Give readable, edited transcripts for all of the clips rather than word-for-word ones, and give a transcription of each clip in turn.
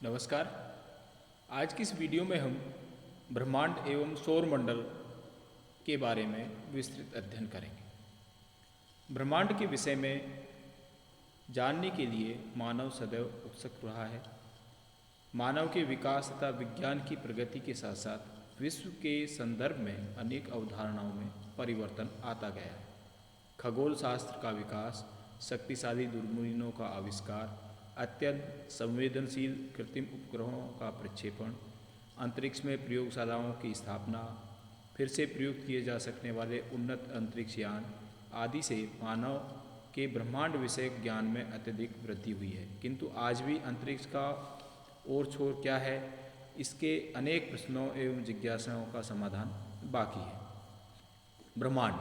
नमस्कार। आज की इस वीडियो में हम ब्रह्मांड एवं सौरमंडल के बारे में विस्तृत अध्ययन करेंगे। ब्रह्मांड के विषय में जानने के लिए मानव सदैव उत्सुक रहा है। मानव के विकास तथा विज्ञान की प्रगति के साथ साथ विश्व के संदर्भ में अनेक अवधारणाओं में परिवर्तन आता गया है। खगोल शास्त्र का विकास, शक्तिशाली दूरबीनों का आविष्कार, अत्यंत संवेदनशील कृत्रिम उपग्रहों का प्रक्षेपण, अंतरिक्ष में प्रयोगशालाओं की स्थापना, फिर से प्रयुक्त किए जा सकने वाले उन्नत अंतरिक्ष यान आदि से मानव के ब्रह्मांड विषयक ज्ञान में अत्यधिक वृद्धि हुई है। किंतु आज भी अंतरिक्ष का ओर छोर क्या है, इसके अनेक प्रश्नों एवं जिज्ञासाओं का समाधान बाकी है। ब्रह्मांड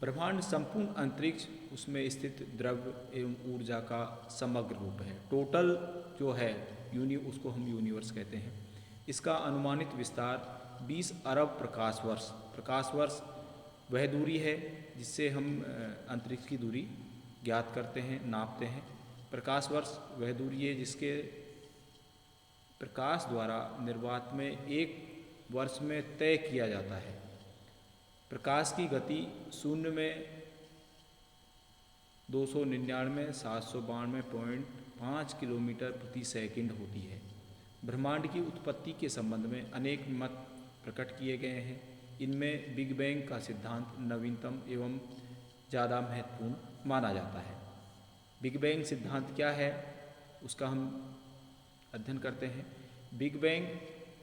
ब्रह्मांड संपूर्ण अंतरिक्ष, उसमें स्थित द्रव्य एवं ऊर्जा का समग्र रूप है। टोटल जो है उसको हम यूनिवर्स कहते हैं। इसका अनुमानित विस्तार 20 अरब प्रकाश वर्ष वह दूरी है जिससे हम अंतरिक्ष की दूरी ज्ञात करते हैं, नापते हैं। प्रकाश वर्ष वह दूरी है जिसके प्रकाश द्वारा निर्वात में एक वर्ष में तय किया जाता है। प्रकाश की गति शून्य में 299,792.5 किलोमीटर प्रति सेकंड होती है। ब्रह्मांड की उत्पत्ति के संबंध में अनेक मत प्रकट किए गए हैं। इनमें बिग बैंग का सिद्धांत नवीनतम एवं ज़्यादा महत्वपूर्ण माना जाता है। बिग बैंग सिद्धांत क्या है, उसका हम अध्ययन करते हैं। बिग बैंग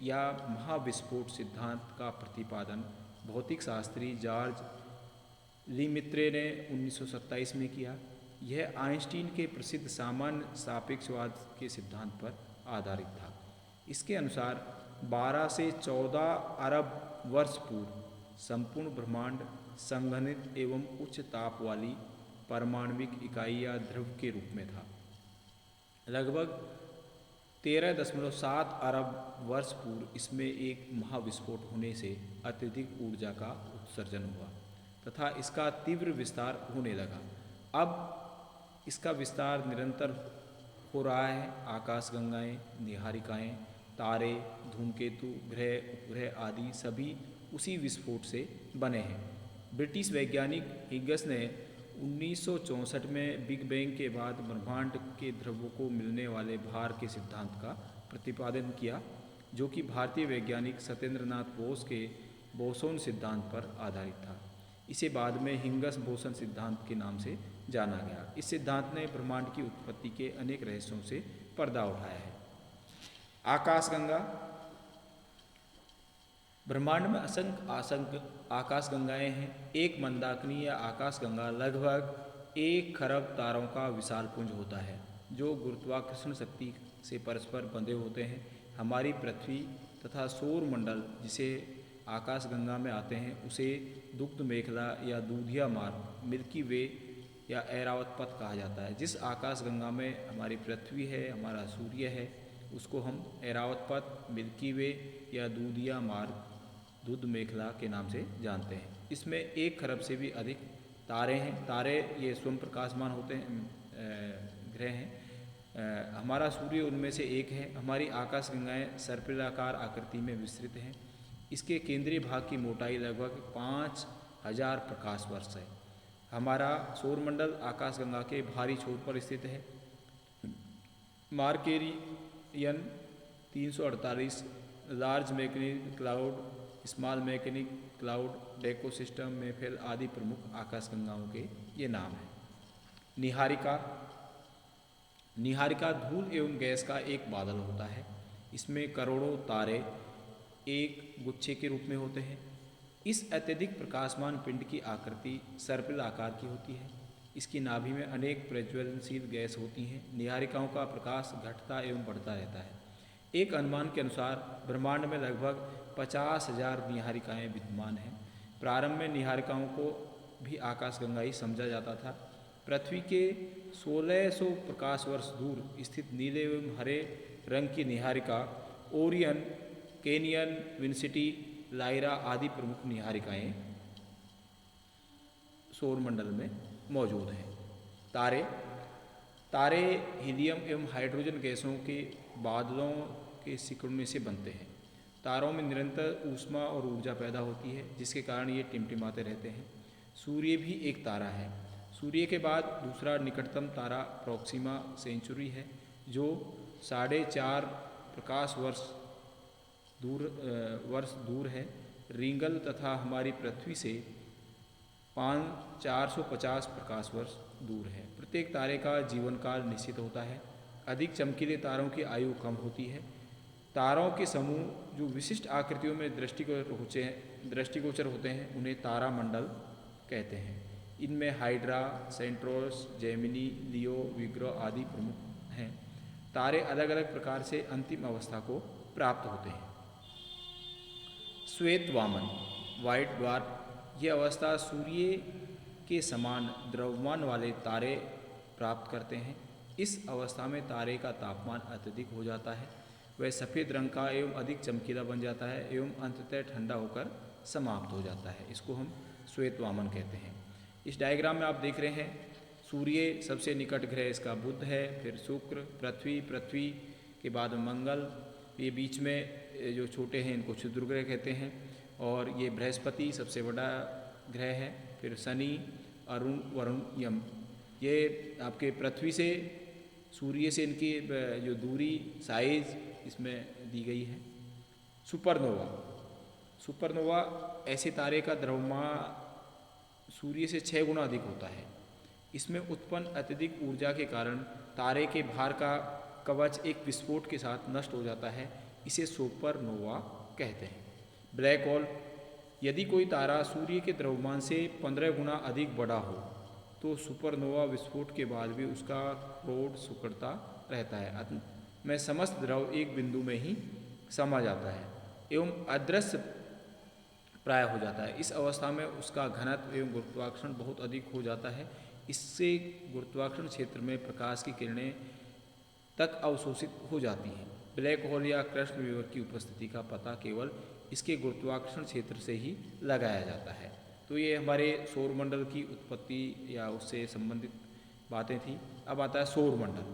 या महाविस्फोट सिद्धांत का प्रतिपादन भौतिक शास्त्री जॉर्ज लीमित्रे ने 1927 में किया। यह आइंस्टीन के प्रसिद्ध सामान्य सापेक्षवाद के सिद्धांत पर आधारित था। इसके अनुसार 12 से 14 अरब वर्ष पूर्व संपूर्ण ब्रह्मांड संघनित एवं उच्च ताप वाली परमाणविक इकाई या ध्रुव के रूप में था। लगभग 13.7 अरब वर्ष पूर्व इसमें एक महाविस्फोट होने से अत्यधिक ऊर्जा का उत्सर्जन हुआ तथा इसका तीव्र विस्तार होने लगा। अब इसका विस्तार निरंतर हो रहा है। आकाशगंगाएं, निहारिकाएं, तारे, धूमकेतु, ग्रह, उपग्रह आदि सभी उसी विस्फोट से बने हैं। ब्रिटिश वैज्ञानिक हिग्स ने 1964 में बिग बैंग के बाद ब्रह्मांड के ध्रुवों को मिलने वाले भार के सिद्धांत का प्रतिपादन किया, जो कि भारतीय वैज्ञानिक सत्येंद्रनाथ बोस के बोसोन सिद्धांत पर आधारित था। इसे बाद में हिग्स बोसन सिद्धांत के नाम से जाना गया। इस सिद्धांत ने ब्रह्मांड की उत्पत्ति के अनेक रहस्यों से पर्दा उठाया है। आकाशगंगा ब्रह्मांड में असंख्य आकाशगंगाएं हैं। एक मंदाकिनी या आकाशगंगा लगभग 1 खरब तारों का विशाल पुंज होता है जो गुरुत्वाकर्षण शक्ति से परस्पर बंधे होते हैं। हमारी पृथ्वी तथा सौर मंडल जिसे आकाशगंगा में आते हैं उसे दुग्ध मेखला या दूधिया मार्ग, मिल्की वे या ऐरावत पथ कहा जाता है। जिस आकाशगंगा में हमारी पृथ्वी है, हमारा सूर्य है, उसको हम ऐरावत पथ, मिल्की वे या दूधिया मार्ग, दूध मेखला के नाम से जानते हैं। इसमें 1 खरब से भी अधिक तारे हैं। तारे ये स्वयं प्रकाशमान होते हैं, ग्रह हैं। हमारा सूर्य उनमें से एक है। हमारी आकाशगंगाएं सर्पिलाकार आकृति में विस्तृत हैं। इसके केंद्रीय भाग की मोटाई लगभग 5000 प्रकाश वर्ष है। हमारा सौरमंडल आकाशगंगा के भारी छोर पर स्थित है। Markarian 348, large magnetic cloud, small magnetic cloud, डेको सिस्टम, मेफेल आदि प्रमुख आकाशगंगाओं के ये नाम हैं। निहारिका धूल एवं गैस का एक बादल होता है। इसमें करोड़ों तारे एक गुच्छे के रूप में होते हैं। इस अत्यधिक प्रकाशमान पिंड की आकृति सर्पिल आकार की होती है। इसकी नाभि में अनेक प्रज्वलनशील गैस होती हैं। निहारिकाओं का प्रकाश घटता एवं बढ़ता रहता है। एक अनुमान के अनुसार ब्रह्मांड में लगभग 50,000 निहारिकाएँ विद्यमान हैं। प्रारंभ में निहारिकाओं को भी आकाशगंगा ही समझा जाता था। पृथ्वी के 1600 प्रकाश वर्ष दूर स्थित नीले एवं हरे रंग की निहारिका ओरियन, केनियन, विंसिटी, लायरा आदि प्रमुख निहारिकाएँ सौरमंडल में मौजूद हैं। तारे तारे हीलियम एवं हाइड्रोजन गैसों के बादलों के सिकुड़ने से बनते हैं। तारों में निरंतर ऊष्मा और ऊर्जा पैदा होती है, जिसके कारण ये टिमटिमाते रहते हैं। सूर्य भी एक तारा है। सूर्य के बाद दूसरा निकटतम तारा प्रोक्सिमा सेंचुरी है, जो 4.5 प्रकाश वर्ष दूर है। रिंगल तथा हमारी पृथ्वी से 450 प्रकाश वर्ष दूर है। प्रत्येक तारे का जीवन काल निश्चित होता है। अधिक चमकीले तारों की आयु कम होती है। तारों के समूह जो विशिष्ट आकृतियों में दृष्टिगोचर होते हैं, उन्हें तारामंडल कहते हैं। इनमें हाइड्रा, सेंट्रोस, जेमिनी, लियो, विग्रह आदि प्रमुख हैं। तारे अलग अलग प्रकार से अंतिम अवस्था को प्राप्त होते हैं। श्वेत वामन, व्हाइट ड्वार्फ, यह अवस्था सूर्य के समान द्रव्यमान वाले तारे प्राप्त करते हैं। इस अवस्था में तारे का तापमान अत्यधिक हो जाता है। वह सफ़ेद रंग का एवं अधिक चमकीला बन जाता है एवं अंततः ठंडा होकर समाप्त हो जाता है। इसको हम श्वेत वामन कहते हैं। इस डायग्राम में आप देख रहे हैं, सूर्य सबसे निकट ग्रह इसका बुध है, फिर शुक्र, पृथ्वी के बाद मंगल, ये बीच में जो छोटे हैं इनको क्षुद्र ग्रह कहते हैं, और ये बृहस्पति सबसे बड़ा ग्रह है, फिर शनि, अरुण, वरुण, यम। ये आपके पृथ्वी से सूर्य से इनकी जो दूरी, साइज इसमें दी गई है। सुपरनोवा ऐसे तारे का द्रव्यमान सूर्य से 6 गुना अधिक होता है। इसमें उत्पन्न अत्यधिक ऊर्जा के कारण तारे के भार का कवच एक विस्फोट के साथ नष्ट हो जाता है। इसे सुपरनोवा कहते हैं। ब्लैक होल, यदि कोई तारा सूर्य के द्रव्यमान से 15 गुना अधिक बड़ा हो तो सुपरनोवा विस्फोट के बाद भी उसका क्रोड सिकुड़ता रहता है, में समस्त द्रव एक बिंदु में ही समा जाता है एवं अदृश्य प्राय हो जाता है। इस अवस्था में उसका घनत्व एवं गुरुत्वाकर्षण बहुत अधिक हो जाता है। इससे गुरुत्वाकर्षण क्षेत्र में प्रकाश की किरणें तक अवशोषित हो जाती हैं। ब्लैक होल या कृष्ण विवर की उपस्थिति का पता केवल इसके गुरुत्वाकर्षण क्षेत्र से ही लगाया जाता है। तो ये हमारे सौरमंडल की उत्पत्ति या उससे संबंधित बातें थी। अब आता है सौरमंडल।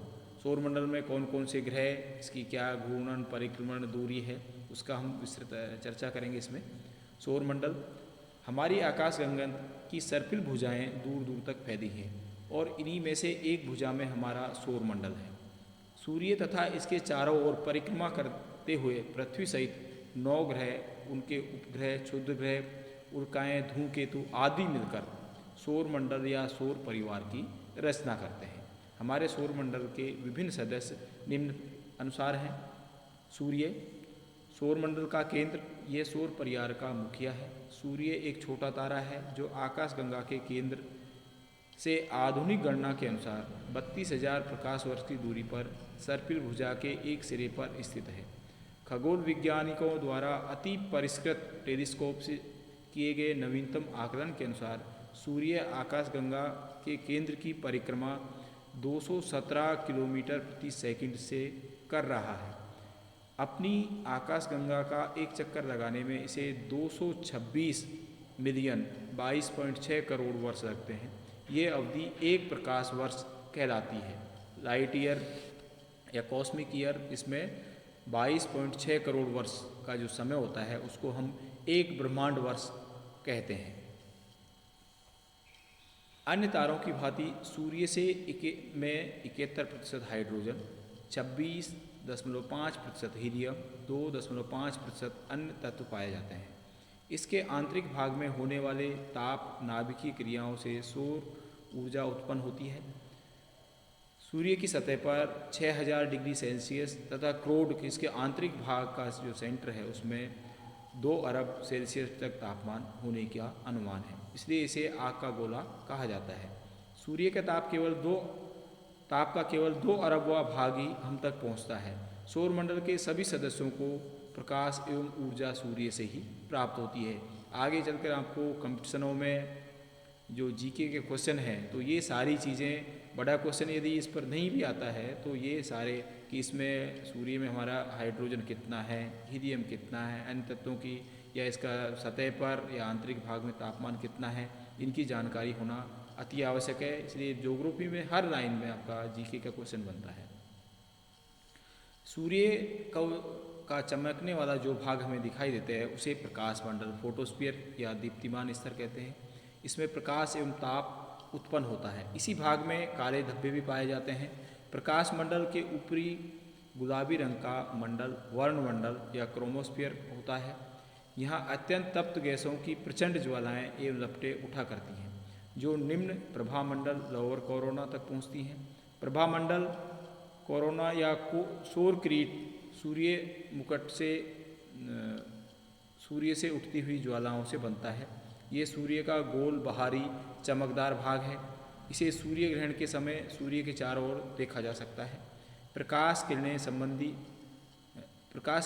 सौरमंडल में कौन कौन से ग्रह, इसकी क्या घूर्णन, परिक्रमण, दूरी है, उसका हम विस्तृत चर्चा करेंगे इसमें। सौरमंडल, हमारी आकाशगंगा की सर्पिल भुजाएं दूर दूर तक फैली हैं और इन्हीं में से एक भुजा में हमारा सौरमंडल है। सूर्य तथा इसके चारों ओर परिक्रमा करते हुए पृथ्वी सहित 9 ग्रह, उनके उपग्रह, क्षुद्र ग्रह, उल्काएँ, धूमकेतु आदि मिलकर सौरमंडल या सौर परिवार की रचना करते हैं। हमारे सौरमंडल के विभिन्न सदस्य निम्न अनुसार हैं। सूर्य, सौरमंडल का केंद्र, ये सौर परिवार का मुखिया है। सूर्य एक छोटा तारा है जो आकाशगंगा के केंद्र से आधुनिक गणना के अनुसार 32,000 प्रकाश वर्ष की दूरी पर सर्पिल भुजा के एक सिरे पर स्थित है। खगोल वैज्ञानिकों द्वारा अति परिष्कृत टेलीस्कोप से किए गए नवीनतम आकलन के अनुसार सूर्य आकाशगंगा के केंद्र की परिक्रमा 217 किलोमीटर प्रति सेकंड से कर रहा है। अपनी आकाशगंगा का एक चक्कर लगाने में इसे 226 मिलियन 22.6 करोड़ वर्ष लगते हैं। ये अवधि एक प्रकाश वर्ष कहलाती है। लाइट ईयर या कॉस्मिक ईयर, इसमें 22.6 करोड़ वर्ष का जो समय होता है उसको हम एक ब्रह्मांड वर्ष कहते हैं। अन्य तारों की भांति सूर्य से में 71% हाइड्रोजन, 26.5% हीलियम, 2.5% अन्य तत्व पाए जाते हैं। इसके आंतरिक भाग में होने वाले ताप नाभिकीय क्रियाओं से सौर ऊर्जा उत्पन्न होती है। सूर्य की सतह पर 6000 डिग्री सेल्सियस तथा क्रोड, इसके आंतरिक भाग का जो सेंटर है उसमें 2 अरब सेल्सियस तक तापमान होने का अनुमान है, इसलिए इसे आग का गोला कहा जाता है। सूर्य का ताप का केवल 2 अरबवां भाग ही हम तक पहुंचता है। सौरमंडल के सभी सदस्यों को प्रकाश एवं ऊर्जा सूर्य से ही प्राप्त होती है। आगे चलकर आपको कंपटीशनों में जो जीके के क्वेश्चन हैं तो ये सारी चीज़ें, बड़ा क्वेश्चन यदि इस पर नहीं भी आता है तो ये सारे कि इसमें सूर्य में हमारा हाइड्रोजन कितना है, हीलियम कितना है, अन्य तत्वों की या इसका सतह पर या आंतरिक भाग में तापमान कितना है, इनकी जानकारी होना अति आवश्यक है। इसलिए ज्योग्राफी में हर लाइन में आपका जीके का क्वेश्चन बनता है। सूर्य का चमकने वाला जो भाग हमें दिखाई देते हैं उसे प्रकाश मंडल, फोटोस्फीयर या दीप्तिमान स्तर कहते हैं। इसमें प्रकाश एवं ताप उत्पन्न होता है। इसी भाग में काले धब्बे भी पाए जाते हैं। प्रकाश मंडल के ऊपरी गुलाबी रंग का मंडल वर्णमंडल या क्रोमोस्फीयर होता है। यहाँ अत्यंत तप्त गैसों की प्रचंड ज्वालाएं एवं लपटें उठा करती हैं, जो निम्न प्रभामंडल लोअर कोरोना तक पहुँचती हैं। प्रभामंडल कोरोना या सौर किरीट सूर्य से उठती हुई ज्वालाओं से बनता है। ये सूर्य का गोल बाहरी चमकदार भाग है। इसे सूर्य ग्रहण के समय सूर्य के चारों ओर देखा जा सकता है। प्रकाश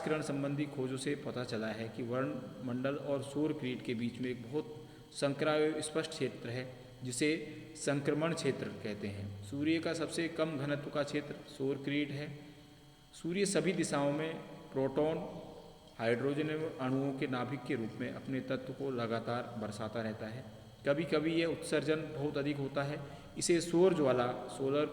किरण संबंधी खोजों से पता चला है कि वर्णमंडल और सौर किरीट के बीच में एक बहुत संकरा एवं स्पष्ट क्षेत्र है, जिसे संक्रमण क्षेत्र कहते हैं। सूर्य का सबसे कम घनत्व का क्षेत्र सौर किरीट है। सूर्य सभी दिशाओं में प्रोटॉन, हाइड्रोजन एवं अणुओं के नाभिक के रूप में अपने तत्व को लगातार बरसाता रहता है। कभी कभी यह उत्सर्जन बहुत अधिक होता है। इसे सौर ज्वाला, सोलर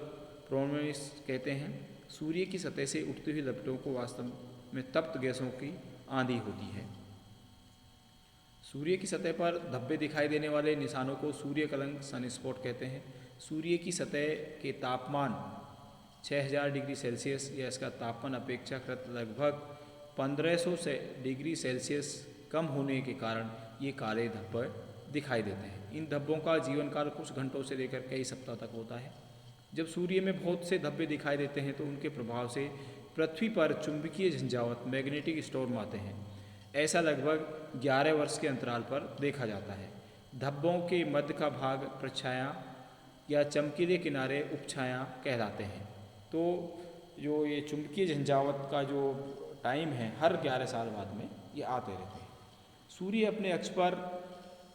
प्रोमिस कहते हैं। सूर्य की सतह से उठती हुई लपटों को वास्तव में तप्त गैसों की आंधी होती है। सूर्य की सतह पर धब्बे दिखाई देने वाले निशानों को सूर्य कलंक, सनस्पॉट कहते हैं। सूर्य की सतह के तापमान 6000 डिग्री सेल्सियस या इसका तापमान अपेक्षाकृत लगभग 1500 डिग्री सेल्सियस कम होने के कारण ये काले धब्बे दिखाई देते हैं। इन धब्बों का जीवन काल कुछ घंटों से लेकर कई सप्ताह तक होता है। जब सूर्य में बहुत से धब्बे दिखाई देते हैं तो उनके प्रभाव से पृथ्वी पर चुंबकीय झंझावात, मैग्नेटिक स्टॉर्म आते हैं। ऐसा लगभग 11 वर्ष के अंतराल पर देखा जाता है। धब्बों के मध्य का भाग प्रछाया या चमकीले किनारे उपछाया कहलाते हैं। तो जो ये चुंबकीय झंझावात का जो टाइम है, हर 11 साल बाद में ये आते रहते हैं। सूर्य अपने अक्ष पर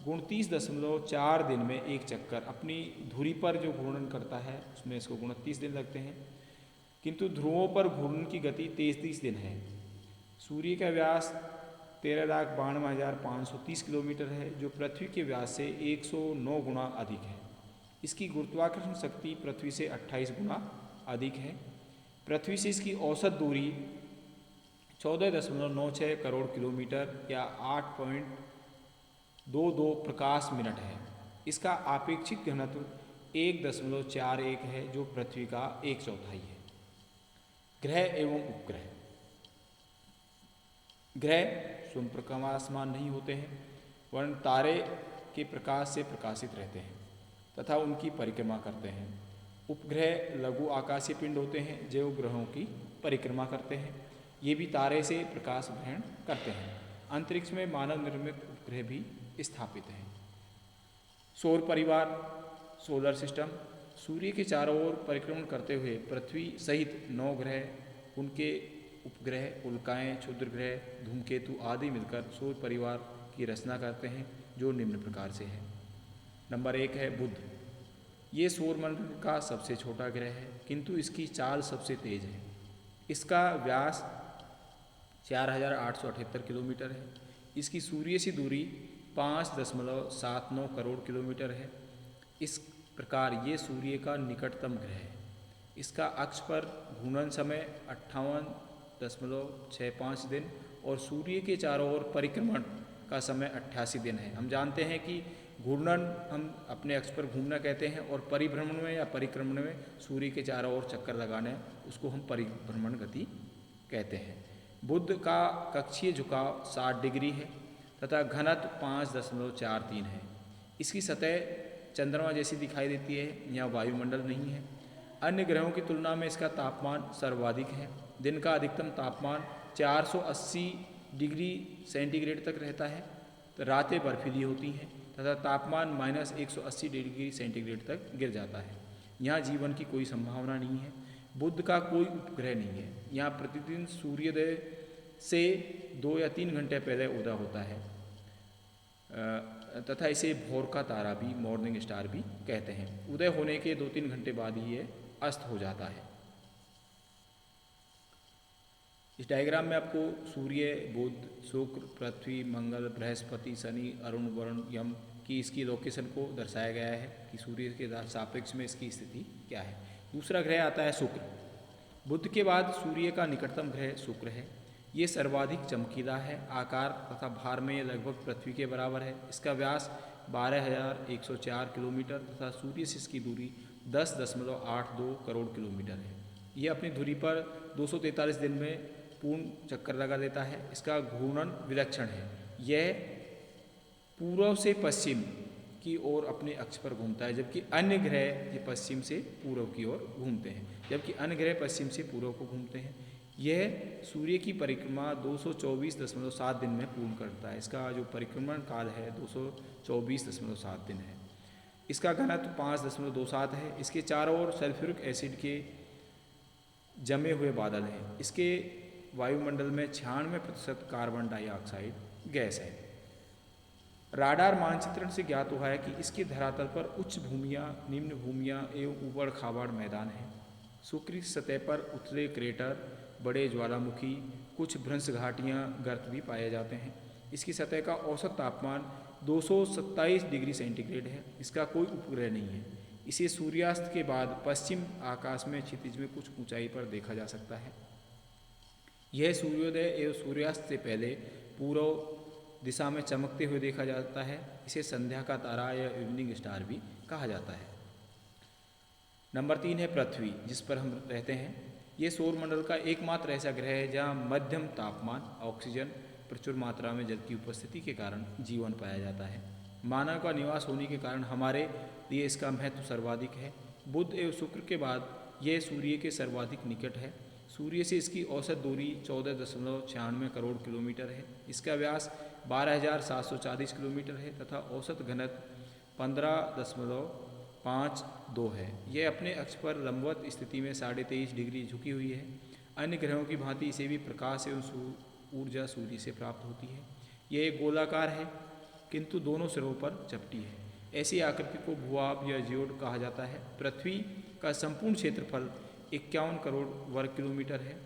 29.4 दिन में एक चक्कर अपनी धुरी पर जो घूर्णन करता है उसमें इसको 29 दिन लगते हैं, किंतु ध्रुवों पर घूर्णन की गति 33 दिन है। सूर्य का व्यास 13,92,530 किलोमीटर है, जो पृथ्वी के व्यास से 109 गुना अधिक है। इसकी गुरुत्वाकर्षण शक्ति पृथ्वी से 28 गुना अधिक है। पृथ्वी से इसकी औसत दूरी 14.96 करोड़ किलोमीटर या 8.22 प्रकाश मिनट है। इसका आपेक्षिक घनत्व 1.41 है, जो पृथ्वी का 1/4 है। ग्रह एवं उपग्रह। ग्रह स्वयं प्रकाशमान नहीं होते हैं, वरन तारे के प्रकाश से प्रकाशित रहते हैं तथा उनकी परिक्रमा करते हैं। उपग्रह लघु आकाशीय पिंड होते हैं जो ग्रहों की परिक्रमा करते हैं। ये भी तारे से प्रकाश ग्रहण करते हैं। अंतरिक्ष में मानव निर्मित उपग्रह भी स्थापित हैं। सौर परिवार, सोलर सिस्टम। सूर्य के चारों ओर परिक्रमण करते हुए पृथ्वी सहित 9 ग्रह, उनके उपग्रह, उल्काएँ, क्षुद्र ग्रह, धूमकेतु आदि मिलकर सौर परिवार की रचना करते हैं, जो निम्न प्रकार से है। नंबर 1 है बुध। ये सौरमंडल का सबसे छोटा ग्रह है, किंतु इसकी चाल सबसे तेज है। इसका व्यास 4878 किलोमीटर है। इसकी सूर्य से दूरी 5.79 करोड़ किलोमीटर है। इस प्रकार ये सूर्य का निकटतम ग्रह है। इसका अक्ष पर घूर्णन समय 58.65 दिन और सूर्य के चारों ओर परिक्रमण का समय 88 दिन है। हम जानते हैं कि घूर्णन हम अपने अक्ष पर घूमना कहते हैं और परिभ्रमण में या परिक्रमण में सूर्य के चारों ओर चक्कर लगाने, उसको हम परिभ्रमण गति कहते हैं। बुध का कक्षीय झुकाव 60 डिग्री है तथा घनत्व 5.43 है। इसकी सतह चंद्रमा जैसी दिखाई देती है, यहाँ वायुमंडल नहीं है। अन्य ग्रहों की तुलना में इसका तापमान सर्वाधिक है। दिन का अधिकतम तापमान 480 डिग्री सेंटीग्रेड तक रहता है, तो रातें बर्फीली होती हैं तथा तापमान -180 डिग्री सेंटीग्रेड तक गिर जाता है। यहाँ जीवन की कोई संभावना नहीं है। बुध का कोई उपग्रह नहीं है। यहाँ प्रतिदिन सूर्योदय से 2 या 3 घंटे पहले उदय होता है तथा इसे भोर का तारा भी, मॉर्निंग स्टार भी कहते हैं। उदय होने के 2-3 घंटे बाद ही ये अस्त हो जाता है। इस डायग्राम में आपको सूर्य, बुध, शुक्र, पृथ्वी, मंगल, बृहस्पति, शनि, अरुण, वरुण, यम कि इसकी लोकेशन को दर्शाया गया है कि सूर्य के सापेक्ष में इसकी स्थिति क्या है। दूसरा ग्रह आता है शुक्र। बुध के बाद सूर्य का निकटतम ग्रह शुक्र है। ये सर्वाधिक चमकीला है। आकार तथा भार में ये लगभग पृथ्वी के बराबर है। इसका व्यास 12,104 किलोमीटर तथा सूर्य से इसकी दूरी 10.82 करोड़ किलोमीटर है। यह अपनी धुरी पर 243 दिन में पूर्ण चक्कर लगा देता है। इसका घूर्णन विलक्षण है। यह पूर्व से पश्चिम की ओर अपने अक्ष पर घूमता है, जबकि अन्य ग्रह ये पश्चिम से पूर्व की ओर घूमते हैं, जबकि अन्य ग्रह पश्चिम से पूर्व को घूमते हैं। यह सूर्य की परिक्रमा 224.7 दिन में पूर्ण करता है। इसका जो परिक्रमण काल है 224.7 दिन है। इसका घनत्व 5.27 है। इसके चारों ओर सल्फ्यूरिक एसिड के जमे हुए बादल हैं। इसके वायुमंडल में 96% कार्बन डाइऑक्साइड गैस है। राडार मानचित्रण से ज्ञात हुआ है कि इसके धरातल पर उच्च भूमियाँ, निम्न भूमियाँ एवं ऊबड़ खाबड़ मैदान हैं। शुक्र की सतह पर उथले क्रेटर, बड़े ज्वालामुखी, कुछ भ्रंश घाटियाँ, गर्त भी पाए जाते हैं। इसकी सतह का औसत तापमान 227 डिग्री सेंटीग्रेड है। इसका कोई उपग्रह नहीं है। इसे सूर्यास्त के बाद पश्चिम आकाश में क्षितिज में कुछ ऊंचाई पर देखा जा सकता है। यह सूर्योदय एवं सूर्यास्त से पहले पूर्व दिशा में चमकते हुए देखा जाता है। इसे संध्या का तारा या इवनिंग स्टार भी कहा जाता है। नंबर 3 है पृथ्वी, जिस पर हम रहते हैं। ये सौरमंडल का एकमात्र ऐसा ग्रह है जहाँ मध्यम तापमान, ऑक्सीजन, प्रचुर मात्रा में जल की उपस्थिति के कारण जीवन पाया जाता है। मानव का निवास होने के कारण हमारे लिए इसका महत्व सर्वाधिक है। बुध एवं शुक्र के बाद यह सूर्य के सर्वाधिक निकट है। सूर्य से इसकी औसत दूरी 14.96 करोड़ किलोमीटर है। इसका व्यास 12,740 किलोमीटर है तथा औसत घनत्व 15.52 है। यह अपने अक्ष पर लंबवत स्थिति में 23.5 डिग्री झुकी हुई है। अन्य ग्रहों की भांति इसे भी प्रकाश एवं ऊर्जा सूर्य से प्राप्त होती है। यह एक गोलाकार है, किंतु दोनों सिरों पर चपटी है। ऐसी आकृति को भूभाग या जियोड कहा जाता है। पृथ्वी का संपूर्ण क्षेत्रफल 51 करोड़ वर्ग किलोमीटर है।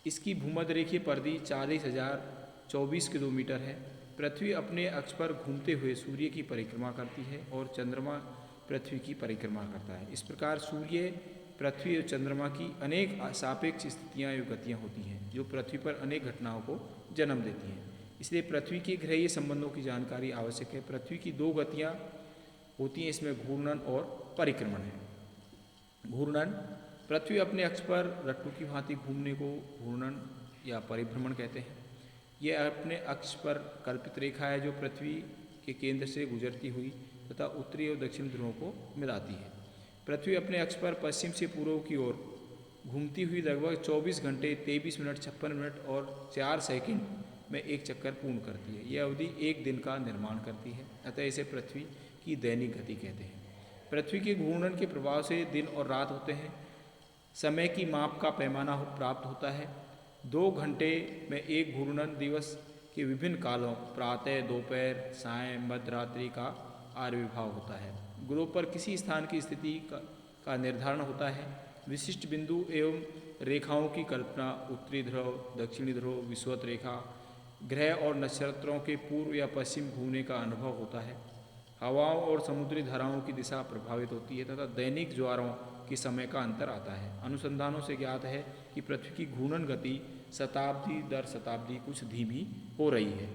इसकी भूमध्य रेखीय परिधि 40,024 किलोमीटर है। पृथ्वी अपने अक्ष पर घूमते हुए सूर्य की परिक्रमा करती है और चंद्रमा पृथ्वी की परिक्रमा करता है। इस प्रकार सूर्य, पृथ्वी और चंद्रमा की अनेक सापेक्ष स्थितियाँ एवं गतियाँ होती हैं, जो पृथ्वी पर अनेक घटनाओं को जन्म देती हैं। इसलिए पृथ्वी के ग्रहीय संबंधों की जानकारी आवश्यक है। पृथ्वी की 2 गतियाँ होती हैं, इसमें घूर्णन और परिक्रमण है। घूर्णन, पृथ्वी अपने अक्ष पर रट्टू की भांति घूमने को घूर्णन या परिभ्रमण कहते हैं। यह अपने अक्ष पर कल्पित रेखा है जो पृथ्वी के केंद्र से गुजरती हुई तथा उत्तरी और दक्षिण ध्रुवों को मिलाती है। पृथ्वी अपने अक्ष पर पश्चिम से पूर्व की ओर घूमती हुई लगभग 24 घंटे 23 मिनट 56 मिनट और 4 सेकंड में एक चक्कर पूर्ण करती है। यह अवधि एक दिन का निर्माण करती है, अतः इसे पृथ्वी की दैनिक गति कहते हैं। पृथ्वी के घूर्णन के प्रभाव से दिन और रात होते हैं। समय की माप का पैमाना प्राप्त होता है। 2 घंटे में एक घूर्णन दिवस के विभिन्न कालों, प्रातः, दोपहर, सायं, मध्यरात्रि का आविर्भाव होता है। ग्रह पर किसी स्थान की स्थिति का निर्धारण होता है। विशिष्ट बिंदु एवं रेखाओं की कल्पना, उत्तरी ध्रुव, दक्षिणी ध्रुव, विषुवत रेखा, ग्रह और नक्षत्रों के पूर्व या पश्चिम घूमने का अनुभव होता है। हवाओं और समुद्री धाराओं की दिशा प्रभावित होती है तथा दैनिक ज्वारों के समय का अंतर आता है। अनुसंधानों से ज्ञात है कि पृथ्वी की घूर्णन गति शताब्दी दर शताब्दी कुछ धीमी हो रही है।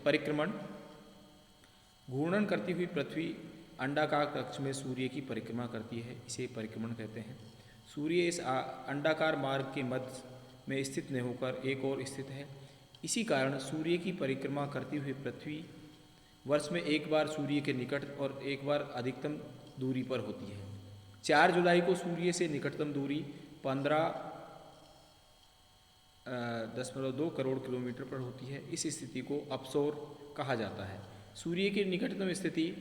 परिक्रमण, घूर्णन करती हुई पृथ्वी अंडाकार कक्ष में सूर्य की परिक्रमा करती है, इसे परिक्रमण कहते हैं। सूर्य इस अंडाकार मार्ग के मध्य में स्थित न होकर एक और स्थित है। इसी कारण सूर्य की परिक्रमा करती हुई पृथ्वी वर्ष में एक बार सूर्य के निकट और एक बार अधिकतम दूरी पर होती है। 4 जुलाई को सूर्य से निकटतम दूरी 15.2 करोड़ किलोमीटर पर होती है। इस स्थिति को अपसौर कहा जाता है। सूर्य की निकटतम स्थिति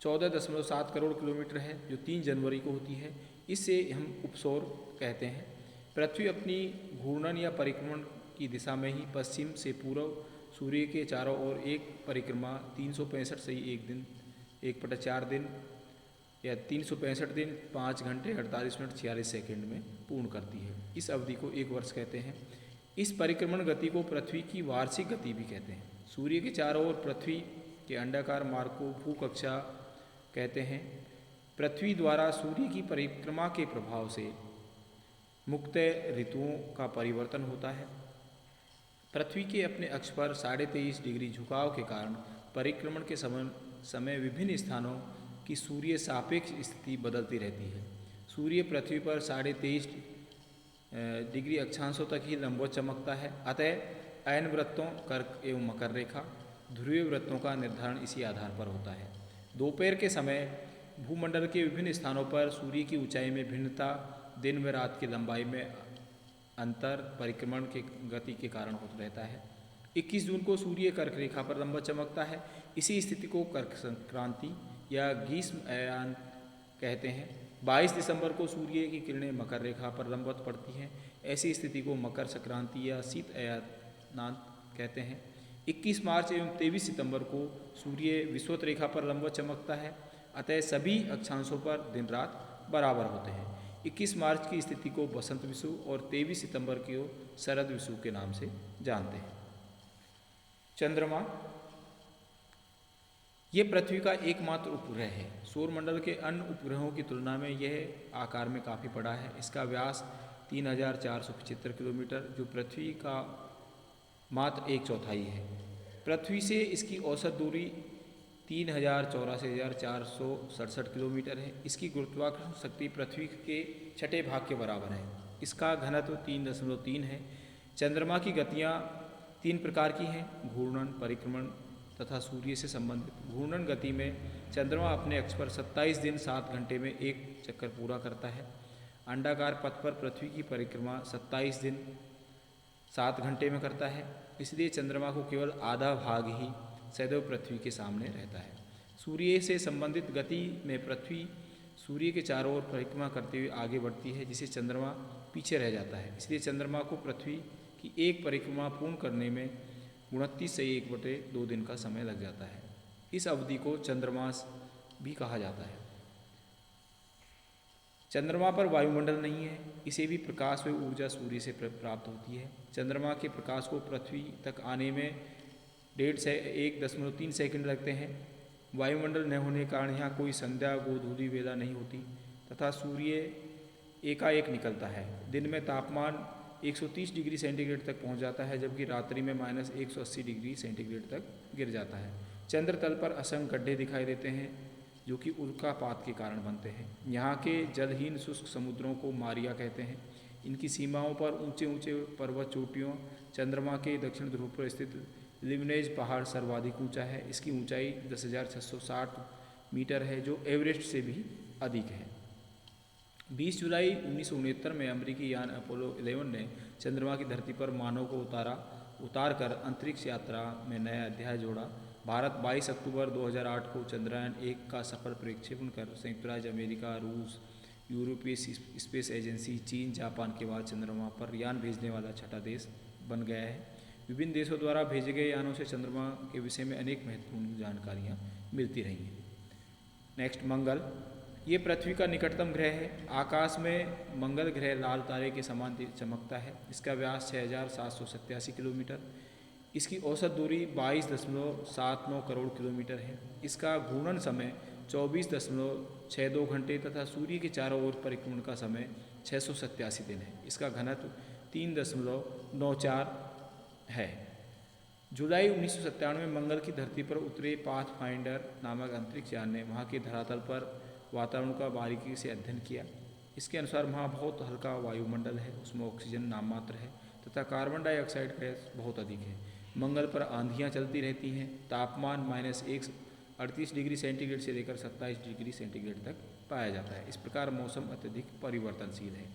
14.7 करोड़ किलोमीटर है, जो 3 जनवरी को होती है। इससे हम उपसौर कहते हैं। पृथ्वी अपनी घूर्णन या परिक्रमण की दिशा में ही पश्चिम से पूर्व सूर्य के चारों ओर एक परिक्रमा 365 से 1 दिन 1/4 दिन या 365 दिन 5 घंटे 48 मिनट 46 सेकंड में पूर्ण करती है। इस अवधि को 1 वर्ष कहते हैं। इस परिक्रमण गति को पृथ्वी की वार्षिक गति भी कहते हैं। सूर्य के चारों ओर पृथ्वी के अंडाकार मार्ग को भूकक्षा कहते हैं। पृथ्वी द्वारा सूर्य की परिक्रमा के प्रभाव से मुख्य ऋतुओं का परिवर्तन होता है। पृथ्वी के अपने अक्ष पर 23.5 डिग्री झुकाव के कारण परिक्रमण के समय विभिन्न स्थानों की सूर्य सापेक्ष स्थिति बदलती रहती है। सूर्य पृथ्वी पर 23.5 डिग्री अक्षांशों तक ही लंबवत चमकता है। अतः अयन वृत्तों, कर्क एवं मकर रेखा, ध्रुवीय वृत्तों का निर्धारण इसी आधार पर होता है। दोपहर के समय भूमंडल के विभिन्न स्थानों पर सूर्य की ऊंचाई में भिन्नता, दिन व रात की लंबाई में अंतर परिक्रमण के गति के कारण होता रहता है। 21 जून को सूर्य कर्क रेखा पर लंबवत चमकता है। इसी स्थिति को कर्क संक्रांति या ग्रीष्म अयान कहते हैं। 22 दिसंबर को सूर्य की किरणें मकर रेखा पर लंबवत पड़ती हैं। ऐसी स्थिति को मकर संक्रांति या शीत अयानांत कहते हैं। 21 मार्च एवं 23 सितंबर को सूर्य विषुवत रेखा पर लंबवत चमकता है। अतः सभी अक्षांशों पर दिन रात बराबर होते हैं। 21 मार्च की स्थिति को बसंत विषुव और 23 सितंबर को शरद विषुव के नाम से जानते हैं। चंद्रमा ये पृथ्वी का एकमात्र उपग्रह है। सौरमंडल के अन्य उपग्रहों की तुलना में यह आकार में काफ़ी बड़ा है। इसका व्यास 3475 किलोमीटर, जो पृथ्वी का मात्र 1/4 है। पृथ्वी से इसकी औसत दूरी 3,84,467 किलोमीटर है। इसकी गुरुत्वाकर्षण शक्ति पृथ्वी के छठे भाग के बराबर है। इसका घनत्व 3.3 है। चंद्रमा की गतियाँ 3 प्रकार की हैं: घूर्णन, परिक्रमण तथा सूर्य से संबंधित। घूर्णन गति में चंद्रमा अपने अक्ष पर 27 दिन 7 घंटे में एक चक्कर पूरा करता है। अंडाकार पथ पर पृथ्वी की परिक्रमा 27 दिन 7 घंटे में करता है। इसलिए चंद्रमा को केवल आधा भाग ही सदैव पृथ्वी के सामने रहता है। सूर्य से संबंधित गति में पृथ्वी सूर्य के चारों ओर परिक्रमा करते हुए आगे बढ़ती है, जिसे चंद्रमा पीछे रह जाता है। इसलिए चंद्रमा को पृथ्वी की एक परिक्रमा पूर्ण करने में 29 से 1/2 दिन का समय लग जाता है। इस अवधि को चंद्रमास भी कहा जाता है। चंद्रमा पर वायुमंडल नहीं है। इसे भी प्रकाश व ऊर्जा सूर्य से प्राप्त होती है। चंद्रमा के प्रकाश को पृथ्वी तक आने में 1.3 सेकंड लगते हैं। वायुमंडल न होने के कारण यहाँ कोई संध्या गोधूली वेला नहीं होती तथा सूर्य एकाएक निकलता है। दिन में तापमान 130 डिग्री सेंटीग्रेड तक पहुँच जाता है, जबकि रात्रि में -180 डिग्री सेंटीग्रेड तक गिर जाता है। चंद्र तल पर असंख्य गड्ढे दिखाई देते हैं, जो कि उल्कापात के कारण बनते हैं। यहाँ के जलहीन शुष्क समुद्रों को मारिया कहते हैं। इनकी सीमाओं पर ऊंचे ऊंचे पर्वत चोटियों, चंद्रमा के दक्षिण ध्रुव पर स्थित लिवनेज पहाड़ सर्वाधिक ऊंचा है। इसकी ऊंचाई 10,660 मीटर है, जो एवरेस्ट से भी अधिक है। 20 जुलाई 1969 में अमेरिकी यान अपोलो 11 ने चंद्रमा की धरती पर मानव को उतार कर अंतरिक्ष यात्रा में नया अध्याय जोड़ा। भारत 22 अक्टूबर 2008 को चंद्रयान 1 का सफल प्रक्षेपण कर संयुक्त राज्य अमेरिका, रूस, यूरोपीय स्पेस एजेंसी, चीन, जापान के बाद चंद्रमा पर यान भेजने वाला छठा देश बन गया है। विभिन्न देशों द्वारा भेजे गए यानों से चंद्रमा के विषय में अनेक महत्वपूर्ण जानकारियाँ मिलती रही हैं। नेक्स्ट, मंगल। ये पृथ्वी का निकटतम ग्रह है। आकाश में मंगल ग्रह लाल तारे के समान चमकता है। इसका व्यास 6,787 किलोमीटर, इसकी औसत दूरी 22.79 करोड़ किलोमीटर है। इसका घूर्णन समय 24.62 घंटे तथा सूर्य के चारों ओर परिक्रमण का समय 687 दिन है। इसका घनत्व 3.94 है। जुलाई 1997 में मंगल की धरती पर उतरे पाथफाइंडर नामक अंतरिक्ष यान ने वहाँ के धरातल पर वातावरण का बारीकी से अध्ययन किया। इसके अनुसार वहाँ बहुत हल्का वायुमंडल है, उसमें ऑक्सीजन नाममात्र है तथा कार्बन डाइऑक्साइड गैस बहुत अधिक है। मंगल पर आंधियाँ चलती रहती हैं। तापमान -138 डिग्री सेंटीग्रेड से लेकर 27 डिग्री सेंटीग्रेड तक पाया जाता है। इस प्रकार मौसम अत्यधिक परिवर्तनशील है।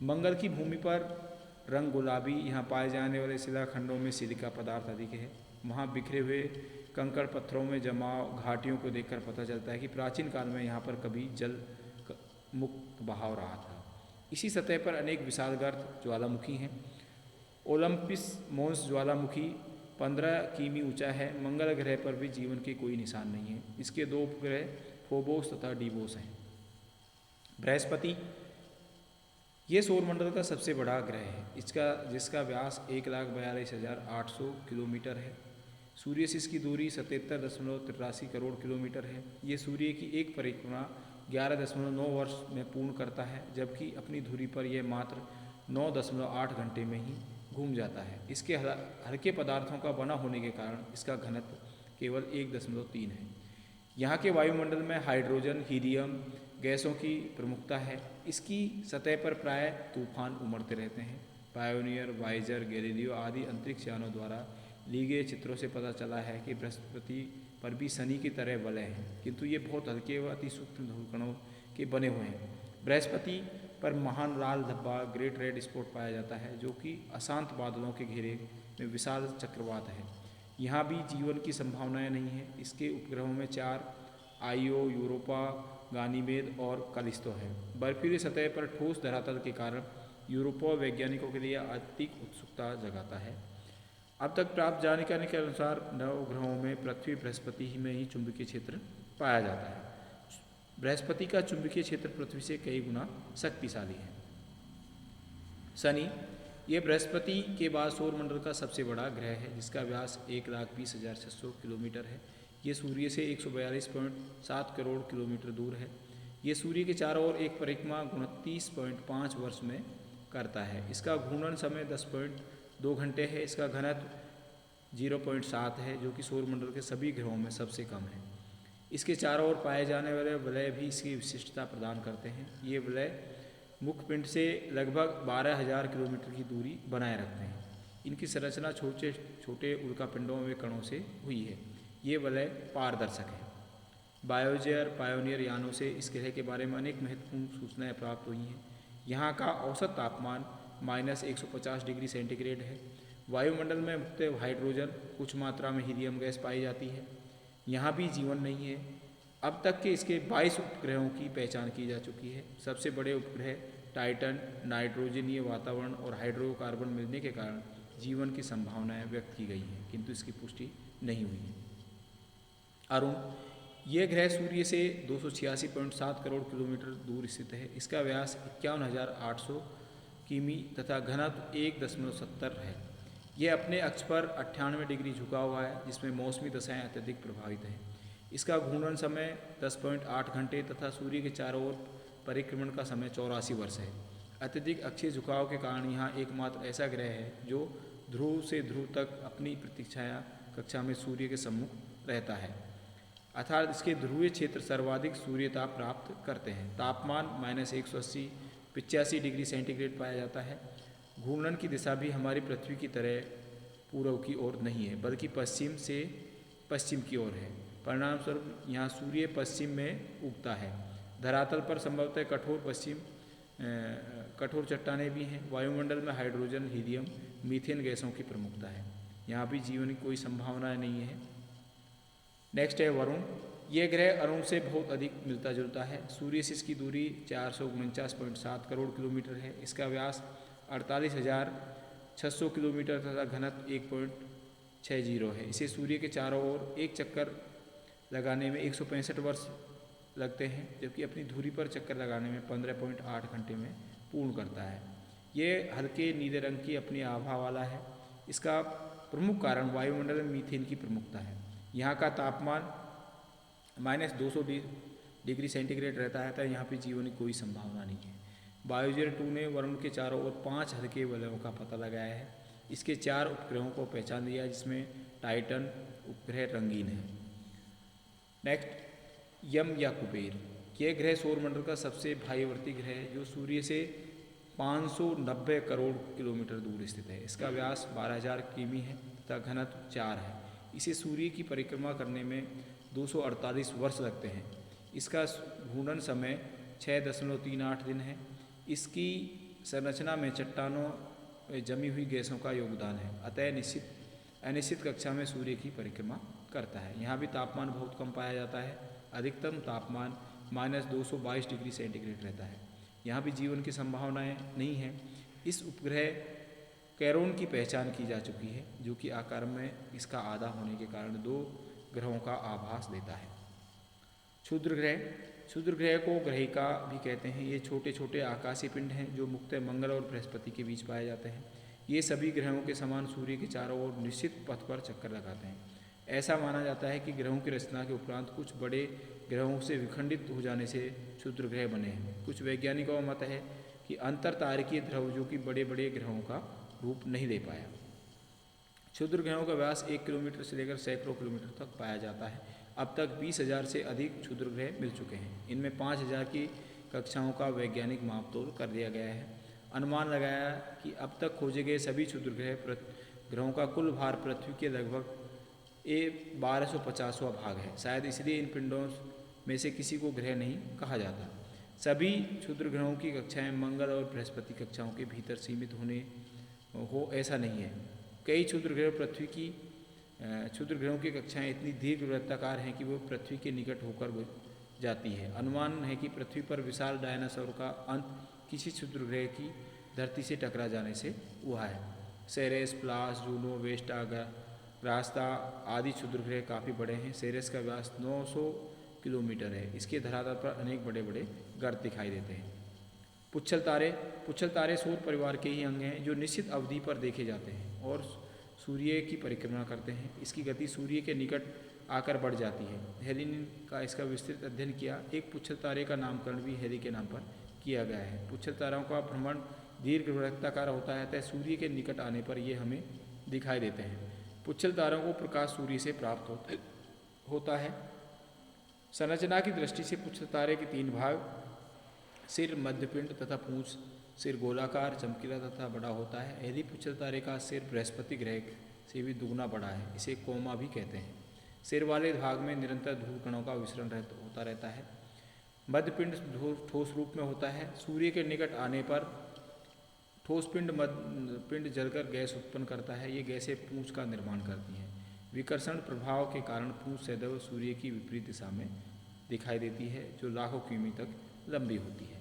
मंगल की भूमि पर रंग गुलाबी। यहाँ पाए जाने वाले शिलाखंडों में सिलिका पदार्थ अधिक है। वहाँ बिखरे हुए कंकड़ पत्थरों में जमाव घाटियों को देखकर पता चलता है कि प्राचीन काल में यहाँ पर कभी जल मुक्त बहाव रहा था। इसी सतह पर अनेक विशालगर्त ज्वालामुखी हैं। ओलंपिस मोन्स ज्वालामुखी 15 किमी ऊंचा है। मंगल ग्रह पर भी जीवन के कोई निशान नहीं है। इसके 2 उपग्रह फोबोस तथा डीबोस हैं। बृहस्पति, ये सौरमंडल का सबसे बड़ा ग्रह है। जिसका व्यास 1,42,800 किलोमीटर है। सूर्य से इसकी दूरी 77.83 करोड़ किलोमीटर है। ये सूर्य की एक परिक्रमा 11.9 वर्ष में पूर्ण करता है, जबकि अपनी धुरी पर यह मात्र 9.8 घंटे में ही घूम जाता है। इसके हल्के पदार्थों का बना होने के कारण इसका घनत्व केवल 1.3 है। यहाँ के वायुमंडल में हाइड्रोजन, हीलियम गैसों की प्रमुखता है। इसकी सतह पर प्राय तूफान उमड़ते रहते हैं। पायोनियर, वाइजर, गैलीलियो आदि अंतरिक्ष यानों द्वारा ली गए चित्रों से पता चला है कि बृहस्पति पर भी शनि की तरह वलय हैं, किंतु ये बहुत हल्के व अति सूक्ष्म धूलकणों के बने हुए हैं। बृहस्पति पर महान लाल धब्बा, ग्रेट रेड स्पॉट पाया जाता है, जो कि अशांत बादलों के घेरे में विशाल चक्रवात है। यहाँ भी जीवन की संभावनाएं नहीं है। इसके उपग्रहों में 4 आईओ, यूरोपा, गानीमेद और कालिस्तो है। बर्फीली सतह पर ठोस धरातल के कारण यूरोपा वैज्ञानिकों के लिए अधिक उत्सुकता जगाता है। अब तक प्राप्त जानकारी के अनुसार नवग्रहों में पृथ्वी, बृहस्पति में ही चुंबकीय क्षेत्र पाया जाता है। बृहस्पति का चुंबकीय क्षेत्र पृथ्वी से कई गुना शक्तिशाली है। शनि, ये बृहस्पति के बाद सौरमंडल का सबसे बड़ा ग्रह है, जिसका व्यास 1,20,600 किलोमीटर है। ये सूर्य से 142.7 करोड़ किलोमीटर दूर है। ये सूर्य के चारों ओर एक परिक्रमा 29.5 वर्ष में करता है। इसका घूर्णन समय 10.2 घंटे है। इसका घनत्व 0.7 है, जो कि सौरमंडल के सभी ग्रहों में सबसे कम है। इसके चारों ओर पाए जाने वाले वलय भी इसकी विशिष्टता प्रदान करते हैं। ये वलय मुख्य पिंड से लगभग 12,000 किलोमीटर की दूरी बनाए रखते हैं। इनकी संरचना छोटे छोटे उल्कापिंडों में कणों से हुई है। ये वलय पारदर्शक है। बायोजेयर, पायोनियर यानों से इस ग्रह के बारे में अनेक महत्वपूर्ण सूचनाएं प्राप्त हुई हैं। यहाँ का औसत तापमान -150 डिग्री सेंटीग्रेड है। वायुमंडल में मुख्यतः हाइड्रोजन, कुछ मात्रा में हीलियम गैस पाई जाती है। यहाँ भी जीवन नहीं है। अब तक के इसके 22 उपग्रहों की पहचान की जा चुकी है। सबसे बड़े उपग्रह टाइटन, नाइट्रोजनीय वातावरण और हाइड्रोकार्बन मिलने के कारण जीवन की संभावनाएं व्यक्त की गई हैं, किंतु इसकी पुष्टि नहीं हुई है। अरुण, यह ग्रह सूर्य से 286.7 करोड़ किलोमीटर दूर स्थित है। इसका व्यास 51,800 किमी तथा घनत्व 1.70 है। यह अपने अक्ष पर 98 डिग्री झुका हुआ है, जिसमें मौसमी दशाएं अत्यधिक प्रभावित हैं। इसका घूर्णन समय 10.8 घंटे तथा सूर्य के चारों ओर परिक्रमण का समय 84 वर्ष है। अत्यधिक अक्षीय झुकाव के कारण यहाँ एकमात्र ऐसा ग्रह है जो ध्रुव से ध्रुव तक अपनी प्रतीक्षा कक्षा में सूर्य के सम्मुख रहता है, अर्थात इसके ध्रुवीय क्षेत्र सर्वाधिक सूर्यताप प्राप्त करते हैं। तापमान -180-85 डिग्री सेंटीग्रेड पाया जाता है। घूर्णन की दिशा भी हमारी पृथ्वी की तरह पूर्व की ओर नहीं है, बल्कि पश्चिम से पश्चिम की ओर है। परिणामस्वरूप यहाँ सूर्य पश्चिम में उगता है। धरातल पर संभवतः कठोर चट्टानें भी हैं। वायुमंडल में हाइड्रोजन, हीलियम, मीथेन गैसों की प्रमुखता है। यहाँ भी जीवन की कोई संभावना नहीं है। नेक्स्ट है वरुण। यह ग्रह अरुण से बहुत अधिक मिलता जुलता है। सूर्य से इसकी दूरी 449.7 करोड़ किलोमीटर है। इसका व्यास 48,600 किलोमीटर तथा घनत्व 1.60 है। इसे सूर्य के चारों ओर एक चक्कर लगाने में 165 वर्ष लगते हैं, जबकि अपनी धुरी पर चक्कर लगाने में 15.8 घंटे में पूर्ण करता है। ये हल्के नीले रंग की अपनी आभा वाला है। इसका प्रमुख कारण वायुमंडल में मीथेन की प्रमुखता है। यहाँ का तापमान -200 डिग्री सेंटीग्रेड रहता है, तो यहाँ पे जीवन की कोई संभावना नहीं है। बायोजेयर 2 ने वरुण के चारों ओर 5 हल्के वलयों का पता लगाया है। इसके 4 उपग्रहों को पहचान लिया, जिसमें टाइटन उपग्रह रंगीन है। नेक्स्ट, यम या कुबेर। यह ग्रह सौरमंडल का सबसे बाह्यवर्ती ग्रह है, जो सूर्य से 590 करोड़ किलोमीटर दूर स्थित है। इसका व्यास 12,000 किमी है तथा घनत्व 4 है। इसे सूर्य की परिक्रमा करने में 248 वर्ष लगते हैं। इसका घूर्णन समय 6.38 दिन है। इसकी संरचना में चट्टानों में जमी हुई गैसों का योगदान है, अतः अनिश्चित कक्षा में सूर्य की परिक्रमा करता है। यहाँ भी तापमान बहुत कम पाया जाता है। अधिकतम तापमान -222 डिग्री सेंटीग्रेड रहता है। यहाँ भी जीवन की संभावनाएं नहीं है। इस उपग्रह कैरोन की पहचान की जा चुकी है, जो कि आकार में इसका आधा होने के कारण 2 ग्रहों का आभास देता है। क्षुद्र ग्रह। क्षुद्र ग्रह को ग्रहिका भी कहते हैं। ये छोटे छोटे आकाशीय पिंड हैं जो मुख्यतः मंगल और बृहस्पति के बीच पाए जाते हैं। ये सभी ग्रहों के समान सूर्य के चारों ओर निश्चित पथ पर चक्कर लगाते हैं। ऐसा माना जाता है कि ग्रहों की रचना के उपरांत कुछ बड़े ग्रहों से विखंडित हो जाने से क्षुद्र ग्रह बने हैं। कुछ वैज्ञानिकों का मत है कि अंतर तारकीय द्रव जो कि बड़े बड़े ग्रहों का रूप नहीं ले पाया। क्षुद्र ग्रहों का व्यास 1 किलोमीटर से लेकर सैकड़ों किलोमीटर तक पाया जाता है। अब तक 20,000 से अधिक क्षुद्र ग्रह मिल चुके हैं। इनमें 5,000 की कक्षाओं का वैज्ञानिक मापतोल कर दिया गया है। अनुमान लगाया कि अब तक खोजे गए सभी क्षुद्र ग्रहों का कुल भार पृथ्वी के लगभग 1250वां भाग है। शायद इसलिए इन पिंडों में से किसी को ग्रह नहीं कहा जाता। सभी क्षुद्र ग्रहों की कक्षाएं मंगल और बृहस्पति कक्षाओं के भीतर सीमित हो ऐसा नहीं है। कई क्षुद्र ग्रहों की कक्षाएं इतनी दीर्घवृत्ताकार हैं कि वो पृथ्वी के निकट होकर जाती है। अनुमान है कि पृथ्वी पर विशाल डायनासोर का अंत किसी क्षुद्र ग्रह की धरती से टकरा जाने से हुआ है। सेरेस, प्लास, जूनो, वेस्टा, रास्ता आदि क्षुद्र ग्रह काफ़ी बड़े हैं। सेरेस का व्यास 900 किलोमीटर है। इसके धरातल पर अनेक बड़े बड़े गर्त दिखाई देते हैं। पुच्छल तारे सौर परिवार के ही अंग हैं जो निश्चित अवधि पर देखे जाते हैं और सूर्य की परिक्रमा करते हैं। इसकी गति सूर्य के निकट आकर बढ़ जाती है। हैरी ने इसका विस्तृत अध्ययन किया। एक पुच्छल तारे का नामकरण भी हैरी के नाम पर किया गया है। पुच्छल तारों का भ्रमण दीर्घवृत्ताकार होता है, अतः सूर्य के निकट आने पर ये हमें दिखाई देते हैं। पुच्छल तारों को प्रकाश सूर्य से प्राप्त होता है। संरचना की दृष्टि से पुच्छल तारे के 3 भाग, सिर, मध्यपिंड तथा पूंछ। सिर गोलाकार, चमकीला तथा बड़ा होता है। यदि पुच्छल तारे का सिर बृहस्पति ग्रह से भी दुगना बड़ा है। इसे कोमा भी कहते हैं। सिर वाले भाग में निरंतर धूल कणों का विसरण होता रहता है। मध्यपिंड ठोस रूप में होता है। सूर्य के निकट आने पर ठोस पिंड जलकर गैस उत्पन्न करता है। ये गैसें पूंछ का निर्माण करती हैं। विकर्षण प्रभाव के कारण पूंछ सदैव सूर्य की विपरीत दिशा में दिखाई देती है, जो लाखों किमी तक लंबी होती है।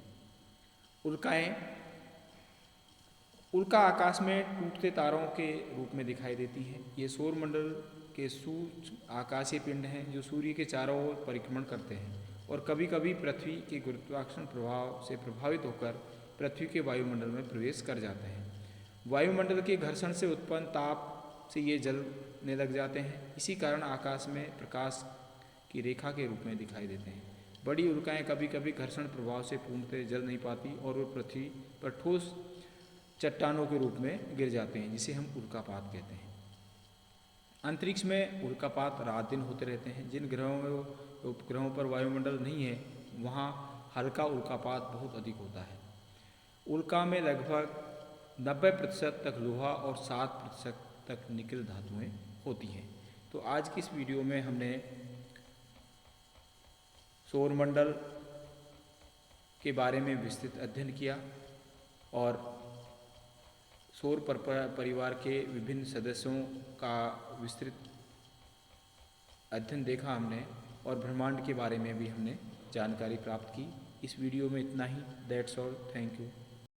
उल्का आकाश में टूटते तारों के रूप में दिखाई देती है। ये सौरमंडल के सूक्ष्म आकाशीय पिंड हैं जो सूर्य के चारों ओर परिक्रमण करते हैं और कभी कभी पृथ्वी के गुरुत्वाकर्षण प्रभाव से प्रभावित होकर पृथ्वी के वायुमंडल में प्रवेश कर जाते हैं। वायुमंडल के घर्षण से उत्पन्न ताप से ये जलने लग जाते हैं। इसी कारण आकाश में प्रकाश की रेखा के रूप में दिखाई देते हैं। बड़ी उल्काएं कभी कभी घर्षण प्रभाव से पूर्णतः जल नहीं पाती और वो पृथ्वी पर ठोस चट्टानों के रूप में गिर जाते हैं, जिसे हम उल्कापात कहते हैं। अंतरिक्ष में उल्कापात रात दिन होते रहते हैं। जिन उपग्रहों पर वायुमंडल नहीं है वहाँ हल्का उल्कापात बहुत अधिक होता है। उल्का में लगभग 90% तक लोहा और 7% तक निकल धातुएं होती हैं। तो आज की इस वीडियो में हमने सौरमंडल के बारे में विस्तृत अध्ययन किया और सौर परिवार के विभिन्न सदस्यों का विस्तृत अध्ययन देखा हमने और ब्रह्मांड के बारे में भी हमने जानकारी प्राप्त की। इस वीडियो में इतना ही। That's all. Thank you.